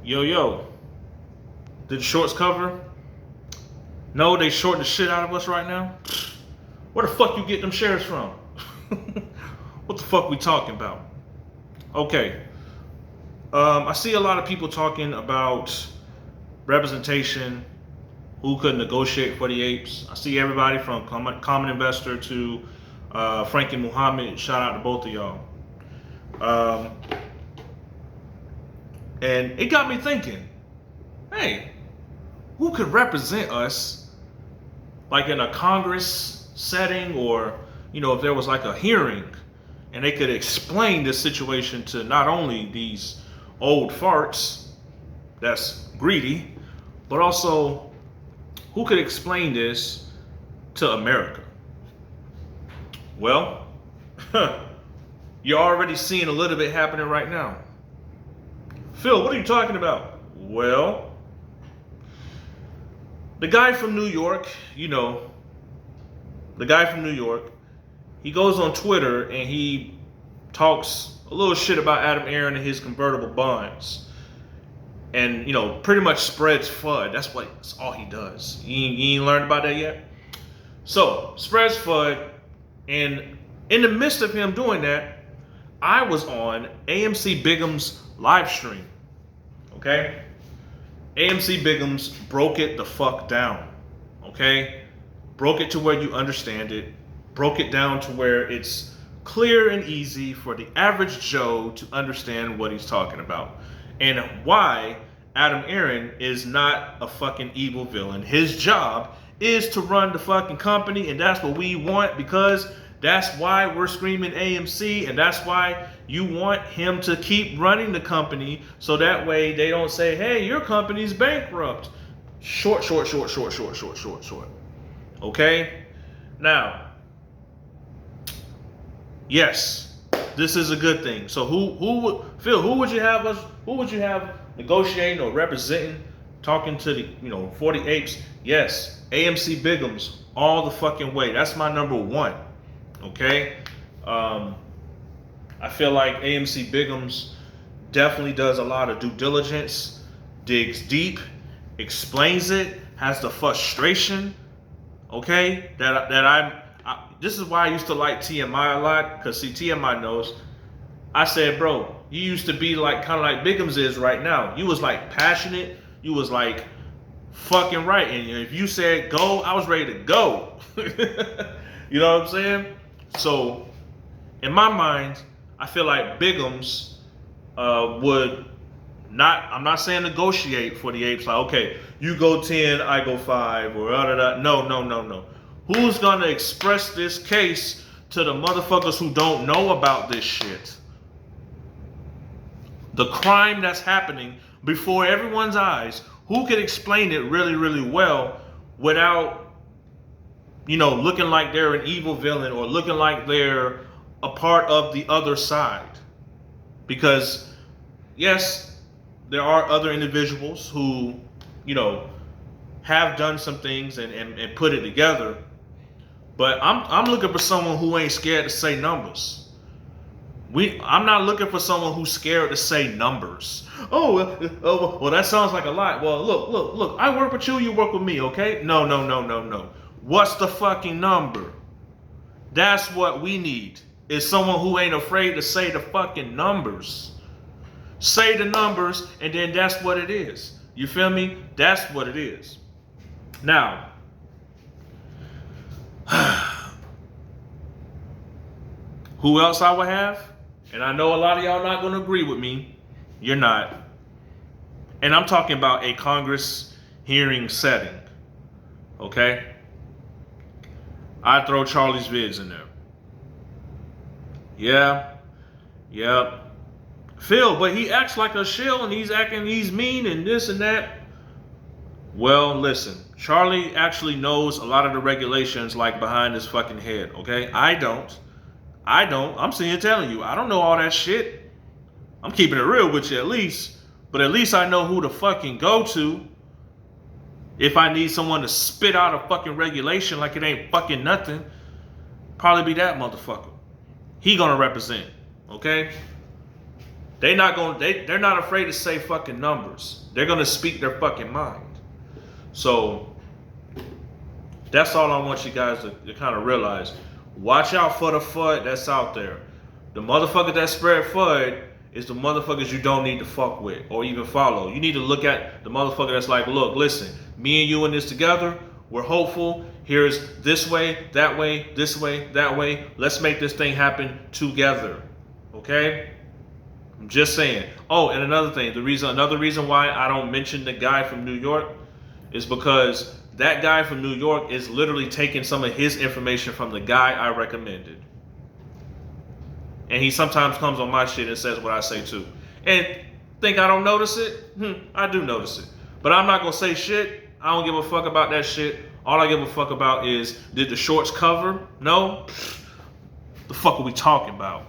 Yo, did the shorts cover? No, they shorting the shit out of us right now. Where the fuck you get them shares from? What the fuck we talking about? Okay. I see a lot of people talking about representation, who could negotiate for the apes. I see everybody from Common Investor to Frankie Muhammad. Shout out to both of y'all. And it got me thinking, hey, who could represent us like in a Congress setting, or, if there was like a hearing and they could explain this situation to not only these old farts that's greedy, but also who could explain this to America? Well, you're already seeing a little bit happening right now. Phil, what are you talking about? Well, the guy from New York, he goes on Twitter and he talks a little shit about Adam Aaron and his convertible bonds. And, pretty much spreads FUD. That's all he does. You ain't learned about that yet? So, spreads FUD. And in the midst of him doing that, I was on AMC Bigum's live stream. Okay? AMC Bigum's broke it the fuck down. Okay? Broke it to where you understand it. Broke it down to where it's clear and easy for the average Joe to understand what he's talking about. And why Adam Aaron is not a fucking evil villain. His job is to run the fucking company, and that's what we want, because that's why we're screaming AMC, and that's why you want him to keep running the company, so that way they don't say, hey, your company's bankrupt. Short. Okay? Now, yes, this is a good thing. So who would you have negotiating or representing, talking to the, for the apes? Yes, AMC Bigums all the fucking way. That's my number one. Okay? I feel like AMC Bigums definitely does a lot of due diligence, digs deep, explains it, has the frustration, okay, this is why I used to like TMI a lot, because see, TMI knows. I said, bro, you used to be like, kind of like Bigums is right now. You was like passionate, you was like fucking right, and if you said go, I was ready to go. You know what I'm saying? So, in my mind, I feel like Bigums would not, I'm not saying negotiate for the apes, like, okay, you go 10, I go 5, or no. Who's gonna express this case to the motherfuckers who don't know about this shit? The crime that's happening before everyone's eyes, who could explain it really, really well without, looking like they're an evil villain or looking like they're a part of the other side? Because, yes, there are other individuals who, have done some things and put it together. But I'm looking for someone who ain't scared to say numbers. I'm not looking for someone who's scared to say numbers. Well, that sounds like a lot. Well, look. I work with you, you work with me, okay? No. What's the fucking number? That's what we need, is someone who ain't afraid to say the fucking numbers. Say the numbers, and then that's what it is. You feel me? That's what it is. Now, who else I would have? And I know a lot of y'all not going to agree with me. You're not. And I'm talking about a Congress hearing setting. Okay? I'd throw Charlie's Vids in there. Yeah. Phil, but he acts like a shill and he's mean and this and that. Well, listen. Charlie actually knows a lot of the regulations like behind his fucking head, okay? I don't. I'm sitting here telling you, I don't know all that shit. I'm keeping it real with you at least. But at least I know who to fucking go to if I need someone to spit out a fucking regulation like it ain't fucking nothing. Probably be that motherfucker. He gonna represent, okay? they're not afraid to say fucking numbers. They're gonna speak their fucking mind. So that's all I want you guys to kind of realize. Watch out for the FUD that's out there. The motherfucker that spread FUD is the motherfuckers you don't need to fuck with or even follow. You need to look at the motherfucker that's like, look, listen, me and you in this together. We're hopeful. Here's this way, that way, this way, that way. Let's make this thing happen together. Okay? I'm just saying. Oh, and another thing, another reason why I don't mention the guy from New York is because that guy from New York is literally taking some of his information from the guy I recommended. And he sometimes comes on my shit and says what I say too. And think I don't notice it? I do notice it. But I'm not going to say shit. I don't give a fuck about that shit. All I give a fuck about is, did the shorts cover? No? The fuck are we talking about?